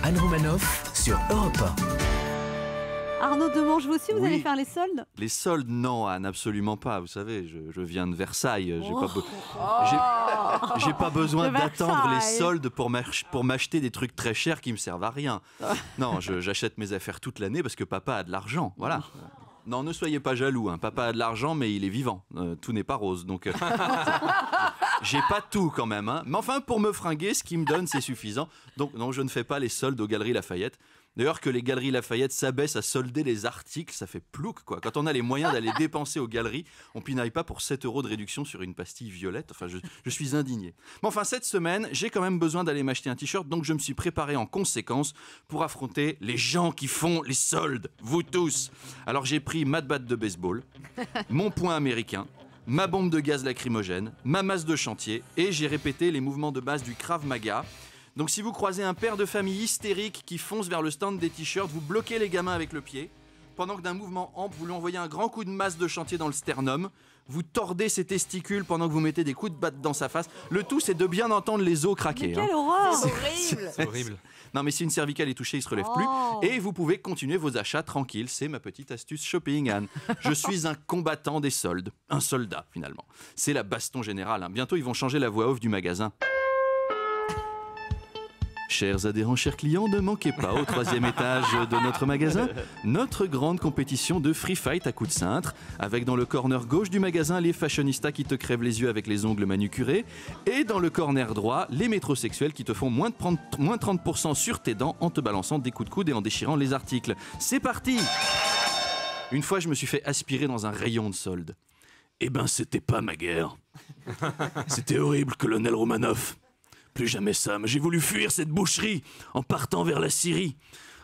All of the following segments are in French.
Anne Romanoff sur Europe 1. Arnaud Demange, vous aussi, vous allez faire les soldes? Les soldes, non, Anne, absolument pas. Vous savez, je viens de Versailles. J'ai pas besoin d'attendre les soldes pour m'acheter des trucs très chers qui me servent à rien. Non, j'achète mes affaires toute l'année parce que papa a de l'argent. Voilà. Non, ne soyez pas jaloux. Hein. Papa a de l'argent, mais il est vivant. Tout n'est pas rose. Donc, j'ai pas tout quand même. Hein. Mais enfin, pour me fringuer, ce qu'il me donne, c'est suffisant. Donc, non, je ne fais pas les soldes aux Galeries Lafayette. D'ailleurs, que les Galeries Lafayette s'abaissent à solder les articles, ça fait plouc, quoi. Quand on a les moyens d'aller dépenser aux galeries, on pinaille pas pour 7 € de réduction sur une pastille violette. Enfin, je suis indigné. Mais enfin, cette semaine, j'ai quand même besoin d'aller m'acheter un t-shirt, donc je me suis préparé en conséquence pour affronter les gens qui font les soldes, vous tous. Alors, j'ai pris ma batte de baseball, mon poing américain, ma bombe de gaz lacrymogène, ma masse de chantier, et j'ai répété les mouvements de base du Krav Maga. Donc si vous croisez un père de famille hystérique qui fonce vers le stand des t-shirts, vous bloquez les gamins avec le pied. Pendant que d'un mouvement ample, vous lui envoyez un grand coup de masse de chantier dans le sternum. Vous tordez ses testicules pendant que vous mettez des coups de batte dans sa face. Le tout, c'est de bien entendre les os craquer. Mais quelle horreur! C'est horrible. Non, mais si une cervicale est touchée, il se relève plus. Et vous pouvez continuer vos achats tranquilles. C'est ma petite astuce shopping, Anne. Je suis un combattant des soldes. Un soldat, finalement. C'est la baston générale. Hein. Bientôt, ils vont changer la voix off du magasin. Chers adhérents, chers clients, ne manquez pas au 3e étage de notre magasin notre grande compétition de free fight à coups de cintre, avec dans le corner gauche du magasin les fashionistas qui te crèvent les yeux avec les ongles manucurés, et dans le corner droit les métrosexuels qui te font moins 30% sur tes dents en te balançant des coups de coude et en déchirant les articles. C'est parti! Une fois, je me suis fait aspirer dans un rayon de soldes. Eh ben, c'était pas ma guerre. C'était horrible, colonel Romanoff. Plus jamais ça, mais j'ai voulu fuir cette boucherie en partant vers la Syrie.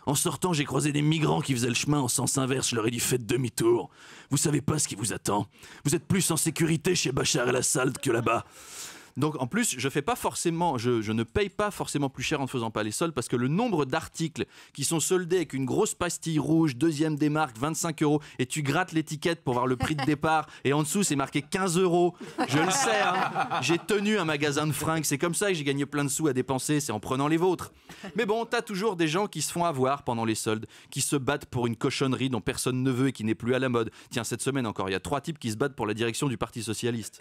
En sortant, j'ai croisé des migrants qui faisaient le chemin en sens inverse. Je leur ai dit faites demi-tour. Vous savez pas ce qui vous attend. Vous êtes plus en sécurité chez Bachar el-Assad que là-bas. Donc en plus, je ne paye pas forcément plus cher en ne faisant pas les soldes parce que le nombre d'articles qui sont soldés avec une grosse pastille rouge, deuxième des marques, 25 €, et tu grattes l'étiquette pour voir le prix de départ et en dessous c'est marqué 15 €. Je le sais, hein. J'ai tenu un magasin de fringues, c'est comme ça que j'ai gagné plein de sous à dépenser, c'est en prenant les vôtres. Mais bon, t'as toujours des gens qui se font avoir pendant les soldes, qui se battent pour une cochonnerie dont personne ne veut et qui n'est plus à la mode. Tiens, cette semaine encore, il y a 3 types qui se battent pour la direction du Parti Socialiste.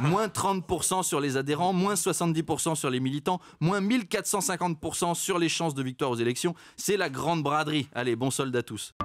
Moins 30% sur les adhérents, moins 70% sur les militants, moins 1450% sur les chances de victoire aux élections. C'est la grande braderie. Allez, bon solde à tous.